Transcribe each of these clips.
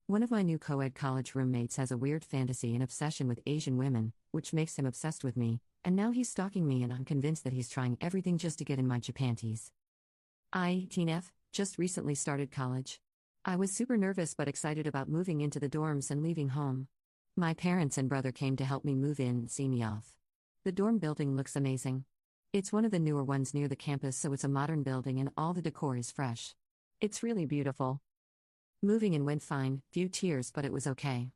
One of my new co-ed college roommates has a weird fantasy and obsession with Asian women, which makes him obsessed with me, and now he's stalking me and I'm convinced that he's trying everything just to get in my Japanties. I, Teen F, just recently started college. I was super nervous but excited about moving into the dorms and leaving home. My parents and brother came to help me move in and see me off. The dorm building looks amazing. It's one of the newer ones near the campus, so it's a modern building and all the decor is fresh. It's really beautiful. Moving in went fine, few tears, but it was okay.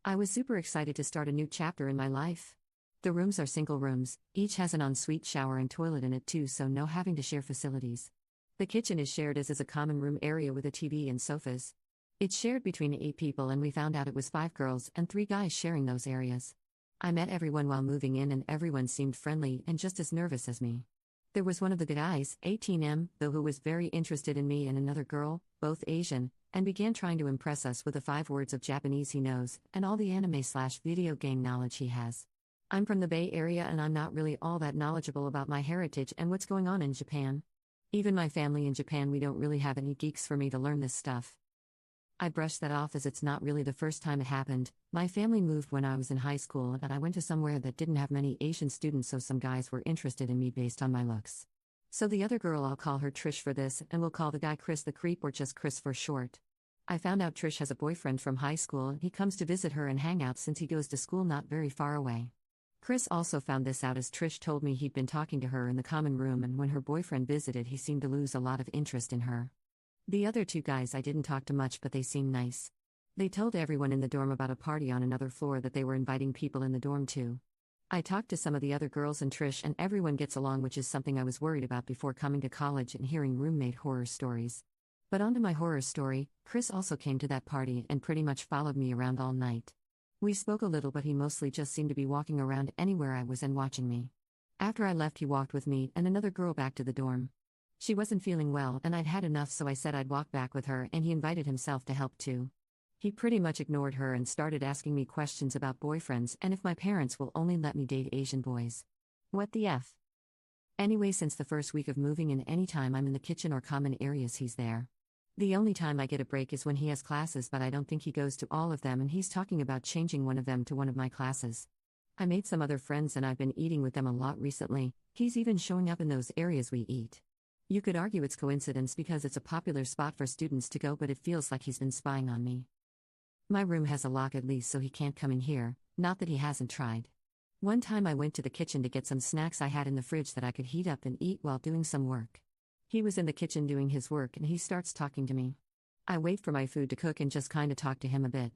I was super excited to start a new chapter in my life. The rooms are single rooms, each has an ensuite shower and toilet in it too, so no having to share facilities. The kitchen is shared as is a common room area with a TV and sofas. It's shared between 8 people and we found out it was 5 girls and 3 guys sharing those areas. I met everyone while moving in and everyone seemed friendly and just as nervous as me. There was one of the guys, 18M, though, who was very interested in me and another girl, both Asian, and began trying to impress us with the 5 words of Japanese he knows and all the anime/video game knowledge he has. I'm from the Bay Area and I'm not really all that knowledgeable about my heritage and what's going on in Japan. Even my family in Japan, we don't really have any geeks for me to learn this stuff. I brushed that off as it's not really the first time it happened. My family moved when I was in high school and I went to somewhere that didn't have many Asian students, so some guys were interested in me based on my looks. So the other girl, I'll call her Trish for this, and we'll call the guy Chris the creep, or just Chris for short. I found out Trish has a boyfriend from high school and he comes to visit her and hang out since he goes to school not very far away. Chris also found this out as Trish told me he'd been talking to her in the common room, and when her boyfriend visited he seemed to lose a lot of interest in her. The other 2 guys I didn't talk to much, but they seemed nice. They told everyone in the dorm about a party on another floor that they were inviting people in the dorm to. I talked to some of the other girls and Trish, and everyone gets along, which is something I was worried about before coming to college and hearing roommate horror stories. But onto my horror story. Chris also came to that party and pretty much followed me around all night. We spoke a little, but he mostly just seemed to be walking around anywhere I was and watching me. After I left, he walked with me and another girl back to the dorm. She wasn't feeling well and I'd had enough, so I said I'd walk back with her, and he invited himself to help too. He pretty much ignored her and started asking me questions about boyfriends and if my parents will only let me date Asian boys. What the F? Anyway, since the first week of moving in, anytime I'm in the kitchen or common areas, he's there. The only time I get a break is when he has classes, but I don't think he goes to all of them, and he's talking about changing one of them to one of my classes. I made some other friends and I've been eating with them a lot recently. He's even showing up in those areas we eat. You could argue it's coincidence because it's a popular spot for students to go, but it feels like he's been spying on me. My room has a lock, at least, so he can't come in here, not that he hasn't tried. One time I went to the kitchen to get some snacks I had in the fridge that I could heat up and eat while doing some work. He was in the kitchen doing his work and he starts talking to me. I wait for my food to cook and just kinda talk to him a bit.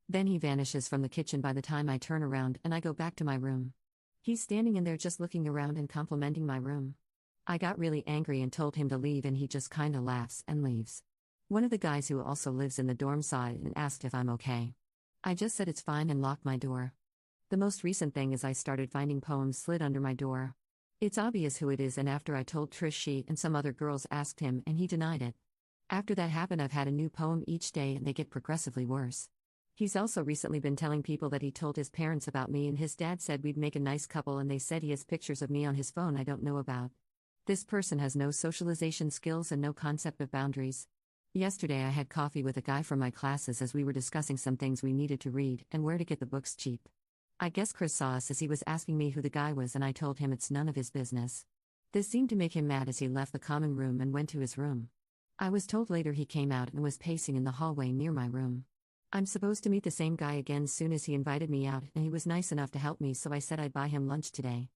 Then he vanishes from the kitchen by the time I turn around and I go back to my room. He's standing in there just looking around and complimenting my room. I got really angry and told him to leave, and he just kinda laughs and leaves. One of the guys who also lives in the dorm saw it and asked if I'm okay. I just said it's fine and locked my door. The most recent thing is I started finding poems slid under my door. It's obvious who it is, and after I told Trish, she and some other girls asked him and he denied it. After that happened, I've had a new poem each day and they get progressively worse. He's also recently been telling people that he told his parents about me and his dad said we'd make a nice couple, and they said he has pictures of me on his phone I don't know about. This person has no socialization skills and no concept of boundaries. Yesterday I had coffee with a guy from my classes as we were discussing some things we needed to read and where to get the books cheap. I guess Chris saw us as he was asking me who the guy was, and I told him it's none of his business. This seemed to make him mad as he left the common room and went to his room. I was told later he came out and was pacing in the hallway near my room. I'm supposed to meet the same guy again soon, as he invited me out and he was nice enough to help me, so I said I'd buy him lunch today.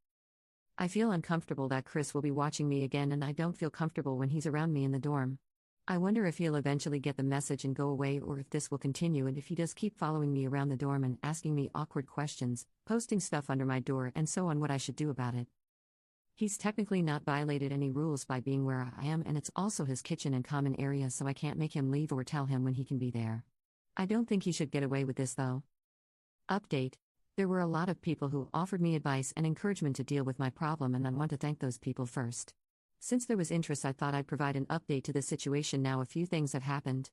I feel uncomfortable that Chris will be watching me again, and I don't feel comfortable when he's around me in the dorm. I wonder if he'll eventually get the message and go away, or if this will continue, and if he does keep following me around the dorm and asking me awkward questions, posting stuff under my door and so on, what I should do about it. He's technically not violated any rules by being where I am, and it's also his kitchen and common area, so I can't make him leave or tell him when he can be there. I don't think he should get away with this though. Update. There were a lot of people who offered me advice and encouragement to deal with my problem, and I want to thank those people first. Since there was interest, I thought I'd provide an update to the situation now. A few things have happened.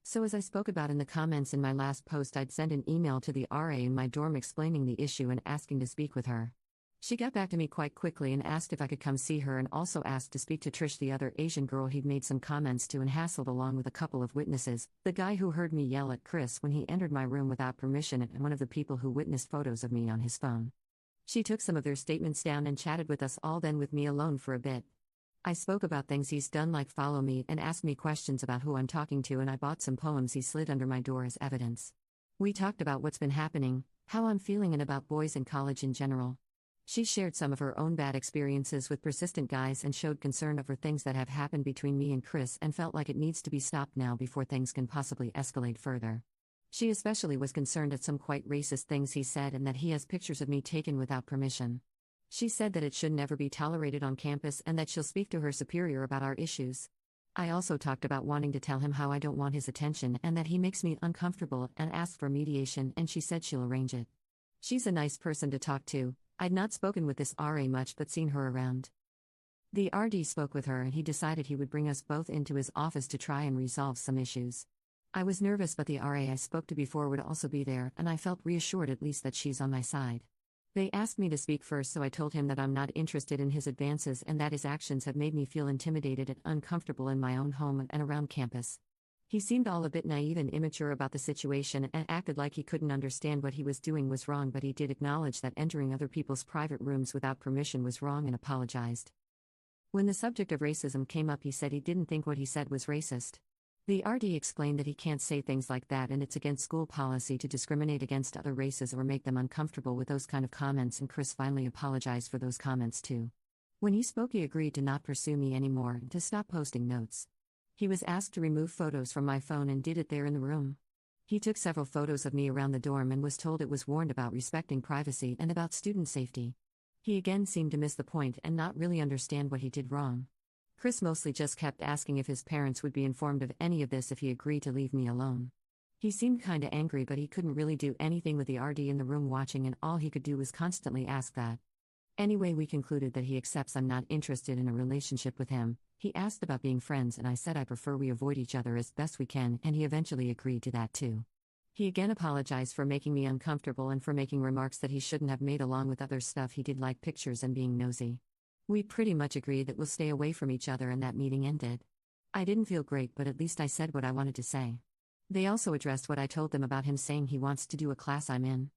So as I spoke about in the comments in my last post, I'd sent an email to the RA in my dorm explaining the issue and asking to speak with her. She got back to me quite quickly and asked if I could come see her, and also asked to speak to Trish, the other Asian girl he'd made some comments to and hassled, along with a couple of witnesses, the guy who heard me yell at Chris when he entered my room without permission and one of the people who witnessed photos of me on his phone. She took some of their statements down and chatted with us all, then with me alone for a bit. I spoke about things he's done like follow me and asked me questions about who I'm talking to, and I bought some poems he slid under my door as evidence. We talked about what's been happening, how I'm feeling, and about boys in college in general. She shared some of her own bad experiences with persistent guys and showed concern over things that have happened between me and Chris and felt like it needs to be stopped now before things can possibly escalate further. She especially was concerned at some quite racist things he said and that he has pictures of me taken without permission. She said that it should never be tolerated on campus and that she'll speak to her superior about our issues. I also talked about wanting to tell him how I don't want his attention and that he makes me uncomfortable, and asked for mediation, and she said she'll arrange it. She's a nice person to talk to. I'd not spoken with this RA much but seen her around. The RD spoke with her and he decided he would bring us both into his office to try and resolve some issues. I was nervous, but the RA I spoke to before would also be there, and I felt reassured at least that she's on my side. They asked me to speak first, so I told him that I'm not interested in his advances and that his actions have made me feel intimidated and uncomfortable in my own home and around campus. He seemed all a bit naive and immature about the situation and acted like he couldn't understand what he was doing was wrong, but he did acknowledge that entering other people's private rooms without permission was wrong and apologized. When the subject of racism came up, he said he didn't think what he said was racist. The RD explained that he can't say things like that and it's against school policy to discriminate against other races or make them uncomfortable with those kind of comments, and Chris finally apologized for those comments too. When he spoke, he agreed to not pursue me anymore and to stop posting notes. He was asked to remove photos from my phone and did it there in the room. He took several photos of me around the dorm and was told it was warned about respecting privacy and about student safety. He again seemed to miss the point and not really understand what he did wrong. Chris mostly just kept asking if his parents would be informed of any of this if he agreed to leave me alone. He seemed kinda angry, but he couldn't really do anything with the RD in the room watching, and all he could do was constantly ask that. Anyway, we concluded that he accepts I'm not interested in a relationship with him. He asked about being friends and I said I prefer we avoid each other as best we can, and he eventually agreed to that too. He again apologized for making me uncomfortable and for making remarks that he shouldn't have made, along with other stuff he did like pictures and being nosy. We pretty much agreed that we'll stay away from each other, and that meeting ended. I didn't feel great, but at least I said what I wanted to say. They also addressed what I told them about him saying he wants to do a class I'm in.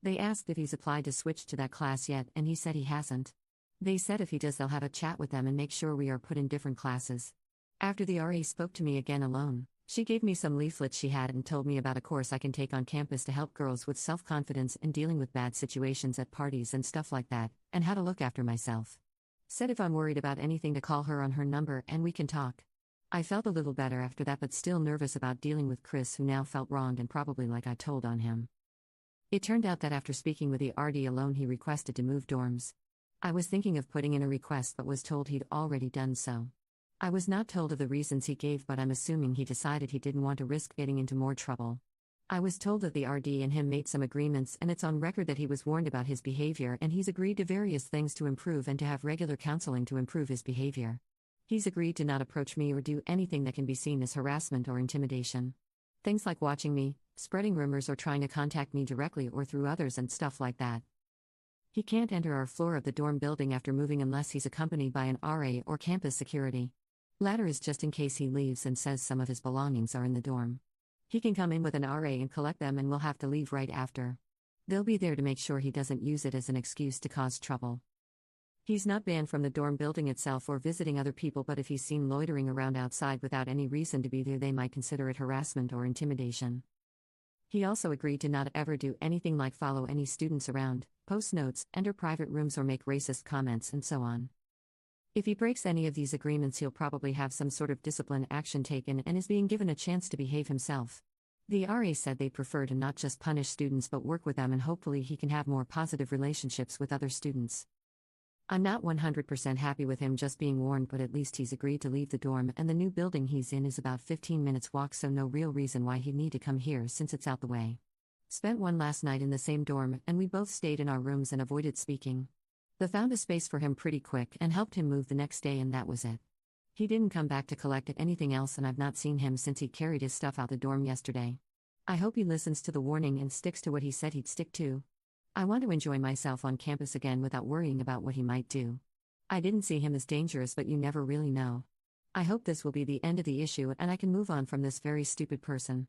They asked if he's applied to switch to that class yet, and he said he hasn't. They said if he does, they'll have a chat with them and make sure we are put in different classes. After the RA spoke to me again alone, she gave me some leaflets she had and told me about a course I can take on campus to help girls with self-confidence and dealing with bad situations at parties and stuff like that, and how to look after myself. Said if I'm worried about anything to call her on her number and we can talk. I felt a little better after that, but still nervous about dealing with Chris, who now felt wronged and probably like I told on him. It turned out that after speaking with the RD alone, he requested to move dorms. I was thinking of putting in a request but was told he'd already done so. I was not told of the reasons he gave, but I'm assuming he decided he didn't want to risk getting into more trouble. I was told that the RD and him made some agreements, and it's on record that he was warned about his behavior and he's agreed to various things to improve and to have regular counseling to improve his behavior. He's agreed to not approach me or do anything that can be seen as harassment or intimidation. Things like watching me, spreading rumors, or trying to contact me directly or through others and stuff like that. He can't enter our floor of the dorm building after moving unless he's accompanied by an RA or campus security. Latter is just in case he leaves and says some of his belongings are in the dorm. He can come in with an RA and collect them, and will have to leave right after. They'll be there to make sure he doesn't use it as an excuse to cause trouble. He's not banned from the dorm building itself or visiting other people, but if he's seen loitering around outside without any reason to be there, they might consider it harassment or intimidation. He also agreed to not ever do anything like follow any students around, post notes, enter private rooms, or make racist comments, and so on. If he breaks any of these agreements, he'll probably have some sort of discipline action taken and is being given a chance to behave himself. The RA said they'd prefer to not just punish students but work with them, and hopefully he can have more positive relationships with other students. I'm not 100% happy with him just being warned, but at least he's agreed to leave the dorm, and the new building he's in is about 15 minutes walk, so no real reason why he'd need to come here since it's out the way. Spent one last night in the same dorm, and we both stayed in our rooms and avoided speaking. They found a space for him pretty quick and helped him move the next day, and that was it. He didn't come back to collect anything else, and I've not seen him since he carried his stuff out the dorm yesterday. I hope he listens to the warning and sticks to what he said he'd stick to. I want to enjoy myself on campus again without worrying about what he might do. I didn't see him as dangerous, but you never really know. I hope this will be the end of the issue and I can move on from this very stupid person.